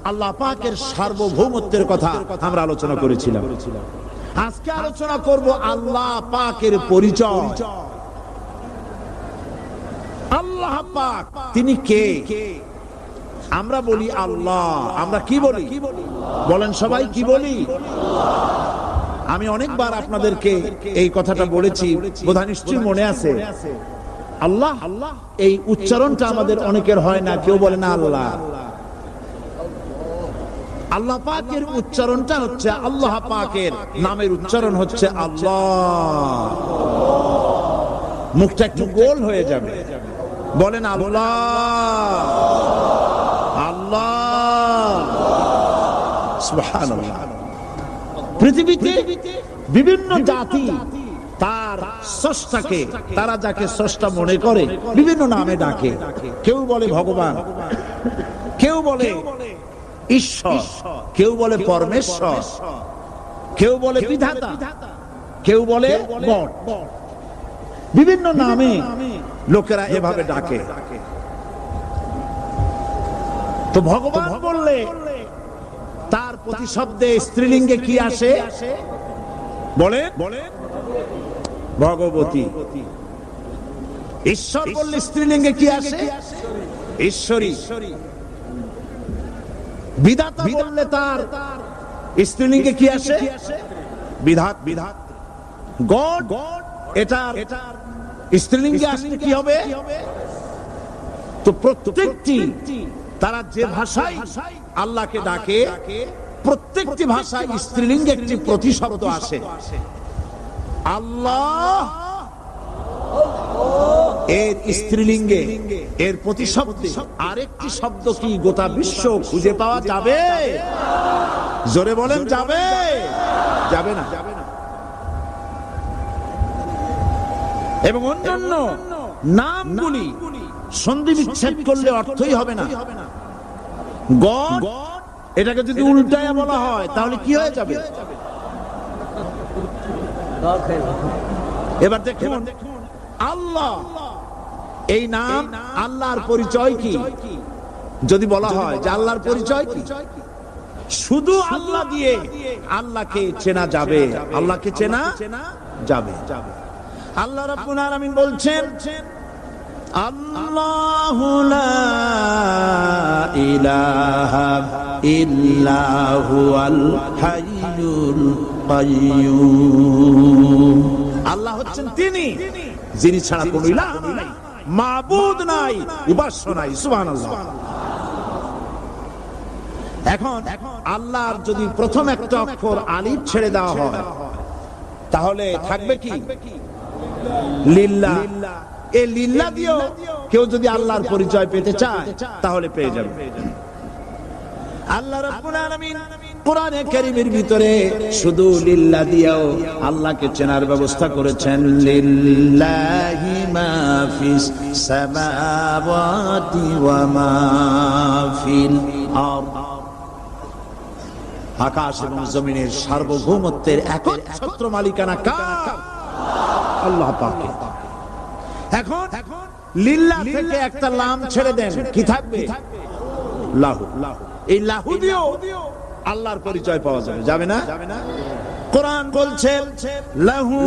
আল্লাহ পাকের সার্বভৌমত্বের কথা আমরা আলোচনা করেছিলাম। আজকে আলোচনা করব আল্লাহ পাকের পরিচয়। আল্লাহ পাক তিনি কে? আমরা বলি আল্লাহ। আমরা কি বলি? বলেন সবাই, কি বলি? আমি অনেকবার আপনাদেরকে এই কথাটা বলেছি, বোধহয় নিশ্চয়ই মনে আছে। আল্লাহ, এই উচ্চারণটা আমাদের অনেকের হয় না, কেউ বলে না আল্লাহ। আল্লাহ পাকের উচ্চারণটা হচ্ছে, আল্লাহ পাকের নামের উচ্চারণ হচ্ছে আল্লাহ। মুখটা একটু গোল হয়ে যাবে, বলেন আল্লাহ আল্লাহ সুবহানাল্লাহ। পৃথিবীতে বিভিন্ন জাতি তার স্রষ্টাকে, তারা যাকে স্রষ্টা মনে করে বিভিন্ন নামে ডাকে। কেউ বলে ভগবান, কেউ বলে ঈশ্বর, কেউ বলে পরমেশ্বর, কেউ বলে বিধাতা, কেউ বলে গড। বিভিন্ন নামে লোকেরা এভাবে ডাকে। তো ভগবান বললে তার প্রতিশব্দে স্ত্রীলিঙ্গে কি আসে? বলে ভগবতী। ঈশ্বর বললে স্ত্রীলিঙ্গে কি আসে? ঈশ্বরী। বিধাতা বললে তার স্ত্রীলিঙ্গে কি আসে? বিধাত। গড, এটার স্ত্রীলিঙ্গে আসলে কি হবে? তো প্রত্যেকটি তারা যে ভাষায় আল্লাহকে ডাকে, প্রত্যেকটি ভাষায় স্ত্রীলিঙ্গে একটি প্রতিশব্দ আসে। আল্লাহ এর স্ত্রীলিঙ্গে, এর প্রতিশব্দে আরেকটি শব্দ কি গোটা বিশ্ব খুঁজে পাওয়া যাবে? জোরে বলেন, যাবে? যাবে না। এবং অন্যান্য নামগুলি সন্ধি বিচ্ছেদ করলে অর্থই হবে না। গড, এটাকে যদি উল্টায় বলা হয় তাহলে কি হয়ে যাবে? এবার দেখুন, আল্লাহ এই নাম, আল্লাহর পরিচয় কি? যদি বলা হয় যে আল্লাহর পরিচয় কি, শুধু আল্লাহ দিয়ে আল্লাহকে চেনা যাবে, আল্লাহকে চেনা যাবে। আল্লাহ রাব্বুল আলামিন বলছেন, আল্লাহু লা ইলাহা ইল্লা হুয়াল হাইয়ুল কাইয়্যুম। আল্লাহ হচ্ছেন তিনি যিনি ছাড়া কোনো ইলাহ নাই, মাবুদ নাই, উপাস্য নাই। সুবহানাল্লাহ। এখন আল্লাহর যদি প্রথম একটা অক্ষর আলিফ ছেড়ে দেওয়া হয় তাহলে থাকবে কি? লিল্লাহ। এই লিল্লাহ দিয়েও কেউ যদি আল্লাহর পরিচয় পেতে চায় তাহলে পেয়ে যাবে। আল্লাহ রাব্বুল আলামিন কোরআনে কারীমের ভিতরে শুধু লিল্লাহ দিয়েও আল্লাহকে চেনার ব্যবস্থা করেছেন। লিল্লাহি মা ফিস সামাওয়াতি ওয়া মা ফিল আরদ। আকাশ এবং জমিনের সার্বভৌমত্বের একচ্ছত্র মালিকানা কার? আল্লাহ পাকের। এখন লিল্লাহ থেকে একটা লাম ছেড়ে দেন, কি থাকবে? লাহু। এই লাহু দিয়েও আল্লাহর পরিচয় পাওয়া যাবে, যাবে না? কোরআন বলছে, লাহু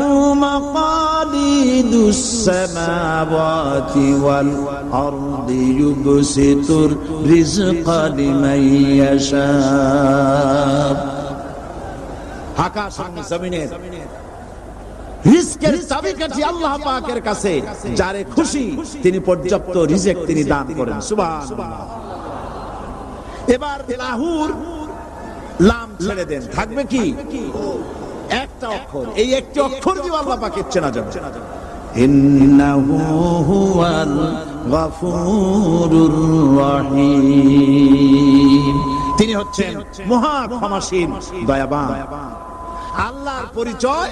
মাকালিদুস সামাওয়াতি ওয়াল আরদি ইউবসিতুর রিজকা লিমান ইয়াশা। আকাশ এবং জমিনের রিজকের চাবিকাঠি আল্লাহ পাকের কাছে, যারে খুশি তিনি পর্যাপ্ত রিজক তিনি দান করেন। সুবহানাল্লাহ। এবার লাহুর লাম ছেড়ে দেন, থাকবে কি? একটা অক্ষর। এই একটি অক্ষর দিয়ে আল্লাহ পাকের চেনা যাবে। ইন্নাহু হুয়াল গফুরুর রহিম। তিনি হচ্ছেন মহা ক্ষমাশীল, দয়াবান। আল্লাহর পরিচয়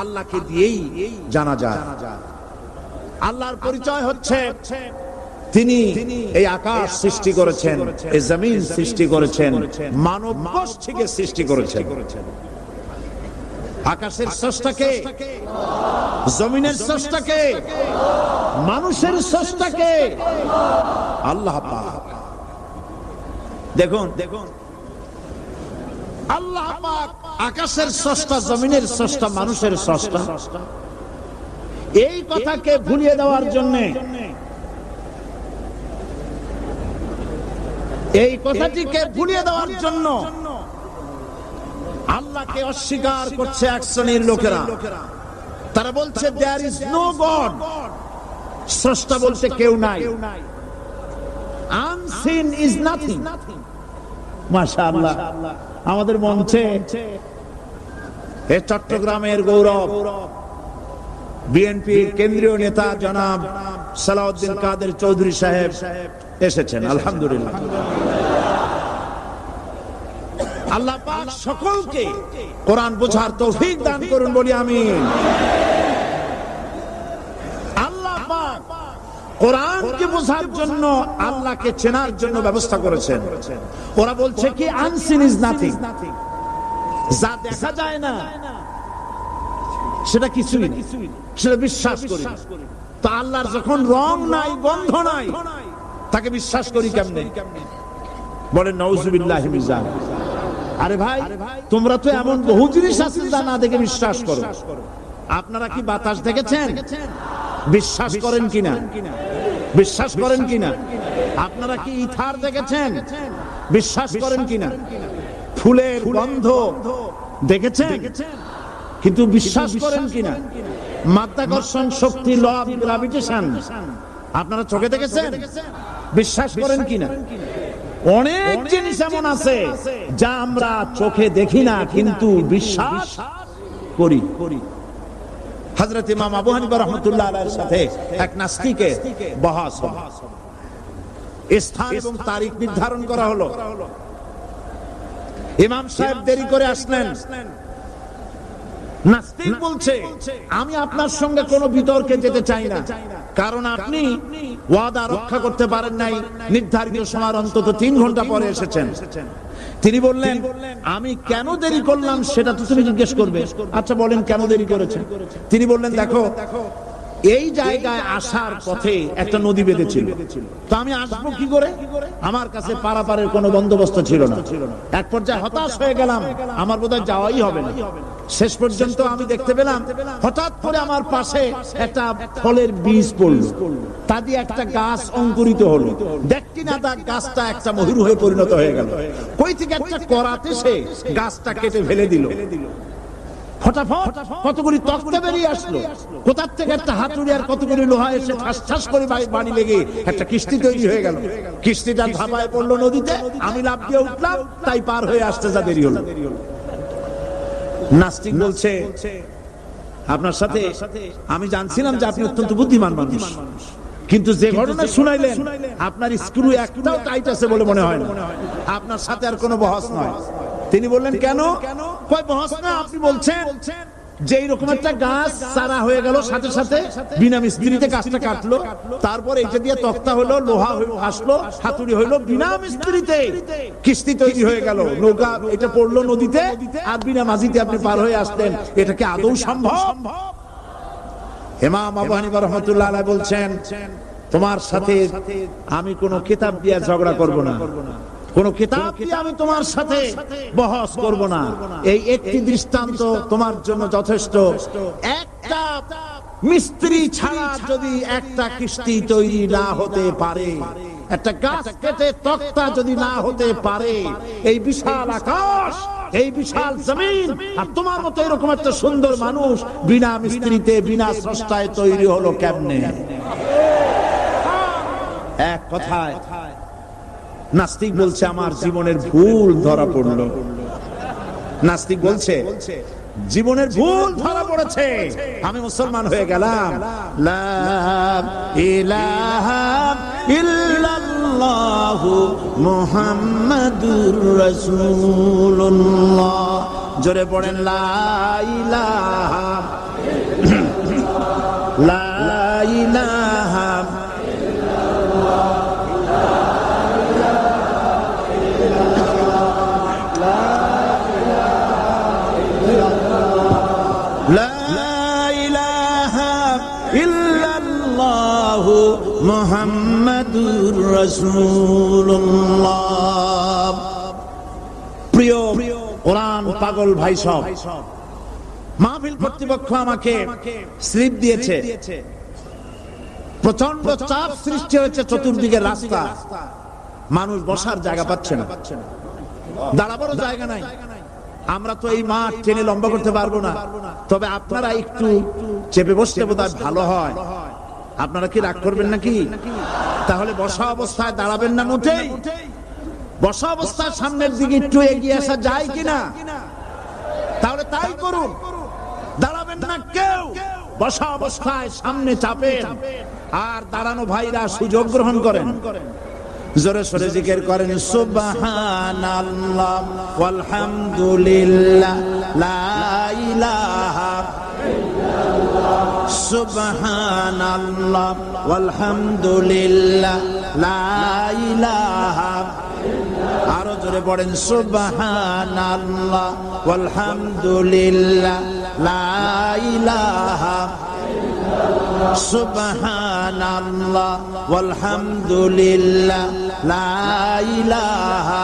আল্লাহকে দিয়েই জানা যায়। আল্লাহর পরিচয় হচ্ছে তিনি এই আকাশ সৃষ্টি করেছেন, এই জমিন সৃষ্টি করেছেন, মানব গোষ্ঠীকে সৃষ্টি করেছেন। আকাশের স্রষ্টাকে, জমিনের স্রষ্টাকে, মানুষের স্রষ্টাকে আল্লাহ পাক। দেখুন আল্লাহ পাক আকাশের স্রষ্টা, জমিনের স্রষ্টা, মানুষের স্রষ্টা, এই কথাকে ভুলিয়ে দেওয়ার জন্য, এই কথাটিকে ভুলিয়ে দেওয়ার জন্য আল্লাহকে অস্বীকার করছে এক শ্রেণীর লোকেরা। তারা বলছে দেয়ার ইজ নো গড, স্রষ্টা বলতে কেউ নাই, আনসিন ইজ নাথিং। মাশাআল্লাহ, আমাদের মঞ্চে এই চট্টগ্রামের গৌরব বিএনপির কেন্দ্রীয় নেতা জনাব সালাউদ্দিন কাদের চৌধুরী সাহেব এসেছেন, আলহামদুলিল্লাহ। আল্লাহ পাক সকলকে কোরআন বোঝার তৌফিক দান করুন, বলি আমিন। আল্লাহ পাক কোরআনকে বোঝার জন্য, আল্লাহকে চেনার জন্য ব্যবস্থা করেছেন। ওরা বলছে কি আনসিন ইজ নাথিং, যা দেখা যায় না সেটা কিছুই না, সেটা বিশ্বাস করি। তো আল্লাহর যখন রং নাই, গন্ধ নাই, তাকে বিশ্বাস করি কেমনে? বলেন নাউজুবিল্লাহি মিন যালিক। আরে ভাই, তোমরা তো এমন বহু জিনিস আছে যা না দেখে বিশ্বাস করো। আপনারা কি বাতাস দেখেছেন? বিশ্বাস করেন কিনা? বিশ্বাস করেন কিনা? আপনারা কি ইথার দেখেছেন? বিশ্বাস করেন কিনা? ফুলের গন্ধ দেখেছেন, কিন্তু বিশ্বাস করেন কিনা? মাধ্যাকর্ষণ শক্তি, ল অফ গ্র্যাভিটেশন আপনারা চোখে দেখেছেন? বিশ্বাস করেন কিনা? অনেক জিনিস এমন আছে যা আমরা চোখে দেখি না, কিন্তু বিশ্বাস করি। হযরত ইমাম আবু হানিফা রাহমাতুল্লাহ আলাইহির সাথে এক নাস্তিকের বহস হলো। স্থান এবং তারিখ নির্ধারণ করা হলো। ইমাম সাহেব দেরি করে আসলেন। নাস্তিক বলছে, আমি আপনার সঙ্গে কোনো বিতর্কে যেতে চাই না, কারণ আপনি ওয়াদা রক্ষা করতে পারেন নাই। নির্ধারিত সময় অন্তত 3 ঘন্টা পরে এসেছেন। তিনি বললেন, আমি কেন দেরি করলাম সেটা তো তুমি জিজ্ঞেস করবে। আচ্ছা বলেন কেন দেরি করেছেন? তিনি বললেন, দেখো এই জায়গায় আসার পথে একটা নদী বেঁধেছিল, তো আমি আসবো কি করে? আমার কাছে পারাপারের কোনো বন্দোবস্ত ছিল না। এক পর্যায়ে হতাশ হয়ে গেলাম, আমার বোধহয় যাওয়াই হবে না। শেষ পর্যন্ত আমি দেখতে পেলাম হঠাৎ করে আমার পাশে একটা ফলের বীজ পড়ল, তা দিয়ে একটা গাছ অঙ্কুরিত হলো। দেখছি না তা গাছটা একটা ময়ূর হয়ে পরিণত হয়ে গেল। কই থেকে একটা করাতে সে গাছটা কেটে ফেলে দিল। ফটাফট কতগুলি তক্তা বেরিয়ে আসলো, কোথা থেকে একটা হাতুড়ি আর কতগুলি লোহা এসে ঠাস ঠাস করে বাড়ি লেগে একটা কিস্তি তৈরি হয়ে গেল। কিস্তিটা ধাপায় পড়লো নদীতে, আমি লাফ দিয়ে উঠলাম, তাই পার হয়ে আসতে যা দেরি হলো। নাস্তিক বলছে, আপনার সাথে আমি জানছিলাম যে আপনি অত্যন্ত বুদ্ধিমান মানুষ, কিন্তু যে ঘটনা শুনাইলেন আপনার স্ক্রু একটাও টাইট আছে বলে মনে হয় না, আপনার সাথে আর কোনো বহস নয়। তিনি বললেন, কেন? কয় বহস না, আপনি বলছেন যে এইরকম একটা গাছ চারা হয়ে গেল, সাথে সাথে বিনা মিস্ত্রিতে গাছটা কাটলো, তারপর এটা দিয়ে তক্তা হলো, লোহা আসলো, হাতুড়ি হইলো, বিনা মিস্ত্রিতে কিস্তি তৈরি হয়ে গেল, নৌকা এটা পড়লো নদীতে, আর বিনা মাঝিতে আপনি পার হয়ে আসতেন। এটা কি আদৌ সম্ভব? ইমাম আবু হানিফা রাহমাতুল্লাহ আলাইহি বলছেন, তোমার সাথে আমি কোনো কিতাব দিয়ে ঝগড়া করব না, কোন কিতাব দিয়ে আমি তোমার সাথে বহস করব না। এই একটি দৃষ্টান্ত তোমার জন্য যথেষ্ট। একটা মিস্ত্রি ছাড়া যদি একটা কিস্তি তৈরি না হতে পারে, একটা গাছ কেটে তক্তা যদি না হতে পারে, এই বিশাল আকাশ, এই বিশাল জমিন, আর তোমার মতো এরকম একটা সুন্দর মানুষ বিনা মিস্ত্রিতে, বিনা স্রষ্টায় তৈরি হলো কেমনে? এক কথায় নাস্তিক বলছে, আমার জীবনের ভুল ধরা পড়লো। নাস্তিক বলছে, জীবনের ভুল ধরা পড়েছে, আমি মুসলমান হয়ে গেলাম। লা ইলাহা ইল্লাল্লাহু মুহাম্মাদুর রাসূলুল্লাহ। জোরে পড়েন, লা ইলাহা লা ইলাহা মুহাম্মাদুর রাসূলুল্লাহ। পাগল ভাই সব। মাহফিল কর্তৃপক্ষ আমাকে স্লিপ দিয়েছে, প্রচন্ড চাপ সৃষ্টি হয়েছে, চতুর্দিকে রাস্তা, মানুষ বসার জায়গা পাচ্ছে না, দাঁড়াবারও জায়গা নাই। আমরা তো এই মাঠ টেনে লম্বা করতে পারবো না, তবে আপনারা একটু চেপে বসতে বোধহয় ভালো হয়। আপনারা কি রাগ করবেন নাকি? তাহলে বসা অবস্থায় দাঁড়াবেন না মোটেই? বসা অবস্থায় সামনের দিকে একটু এগিয়ে আসা যায় কিনা? তাহলে তাই করুন, দাঁড়াবেন না কেউ, বসা অবস্থায় সামনে চাপেন, আর দাঁড়ানো ভাইরা সুযোগ গ্রহণ করেন। জোরে সোরে জিকির করেন, সুবহানাল্লাহ ওয়ালহামদুলিল্লাহ লা ইলাহা ইল্লাল্লাহ, সুবহানাল্লাহ ওয়ালহামদুলিল্লাহ লা ইলাহা ইল্লাল্লাহ। আরো জোরে পড়েন, সুবহানাল্লাহ ওয়ালহামদুলিল্লাহ লা ইলাহা ইল্লাল্লাহ, সুবহানাল্লাহ ওয়ালহামদুলিল্লাহ লা ইলাহা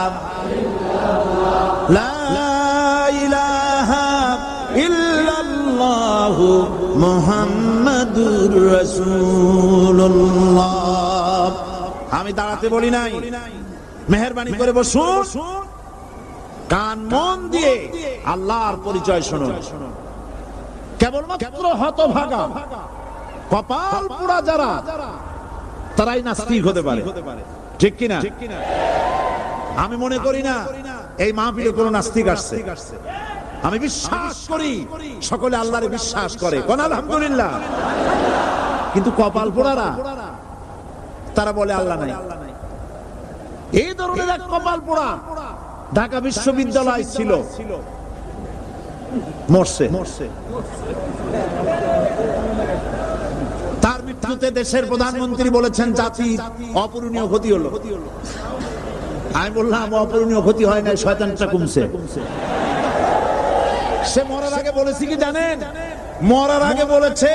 ইল্লাল্লাহ, লা ইলাহা ইল্লাল্লাহ মুহাম্মাদুর রাসূলুল্লাহ। আমি দাঁড়াতে বলি নাই, মেহেরবানি করে বসুন, কান মন দিয়ে আল্লাহর পরিচয় শুনুন। কেবলমাত্র হতভাগা কপাল পোড়া যারা, তারাই নাস্তিক হতে পারে, ঠিক কিনা? আমি মনে করি না এই মাহফিলে কোনো নাস্তিক আসছে। আমি বিশ্বাস করি সকলে আল্লাহরে বিশ্বাস করে, কোন আলহামদুলিল্লাহ। কিন্তু কপাল পোড়ারা তারা বলে আল্লাহ নাই। এই ধরনের এক কপাল পোড়া ঢাকা বিশ্ববিদ্যালয় ছিল, মরছে। তার মৃত্যুতে দেশের প্রধানমন্ত্রী বলেছেন জাতি অপূরণীয় ক্ষতি হলো। আমি বললাম অপূরণীয় ক্ষতি হয় না, শয়তানটা কমছে। সে মরার আগে বলেছে কি জানেন? মরার আগে বলেছে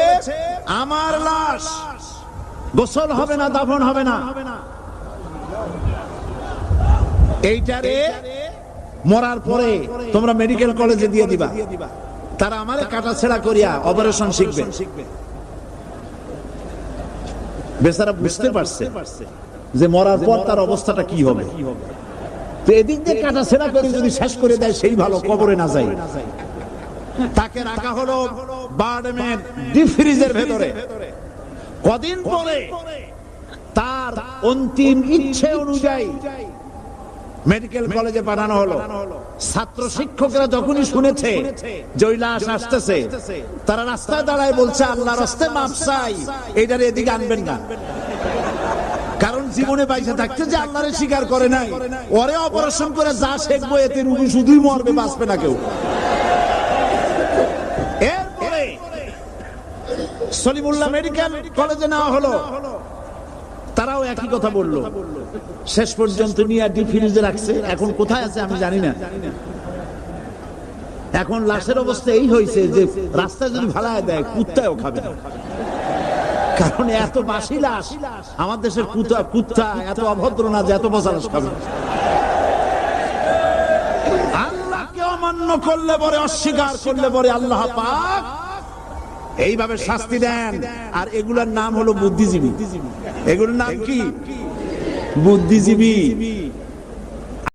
আমার লাশ গোসল হবে না, দাফন হবে না। এইটারে মরার পরে তোমরা মেডিকেল কলেজে দিয়ে দিবা, তারা আমারে কাটা ছেঁড়া করিয়া অপারেশন শিখবে। বেচারা বুঝতে পারছে যে মরার পর তার অবস্থাটা কি হবে। তো এদিক দিয়ে কাটা ছেঁড়া করে যদি শেষ করে দেয় সেই ভালো, কবরে না যায়। তাকে রাখা হলো বার্ডম্যান ডিপ ফ্রিজের ভেতরে। কদিন পরে তার অন্তিম ইচ্ছে অনুযায়ী মেডিকেল কলেজে পাঠানো হলো। ছাত্র শিক্ষকরা যখনই শুনেছে যে ওই লাশ আসতেছে, তারা রাস্তায় দাঁড়ায় বলছে আল্লাহ রাস্তায় মাপ চাই, এইটার এদিকে আনবেন না। কারণ জীবনে বাইসে থাকতে যে আল্লাহরে স্বীকার করে নাই, ওরে অপারেশন করে যা শেখবো এতে রুগী শুধুই মরবে, বাঁচবে না কেউ। এরপরে সলিমুল্লাহ মেডিকেল কলেজে নেওয়া হলো, তারাও একই কথা বললো। শেষ পর্যন্ত নিয়ে ডিপ ফ্রিজে রাখছে। এখন কোথায় আছে আমি জানি না। এখন লাশের অবস্থা এই হয়েছে যে রাস্তায় যদি ফালায় দেয় কুত্তাও খাবে না। কারণ এত বাসি লাশ, আমার দেশের কুত্তা এত অভদ্র না যে এত বসা লাশ খাবে। আল্লাহকে অমান্য করলে পরে, অস্বীকার করলে পরে আল্লাহ পাক এইভাবে শাস্তি দেন। আর এগুলোর নাম হলো বুদ্ধিজীবী। এগুলোর নাম কি? বুদ্ধিজীবী।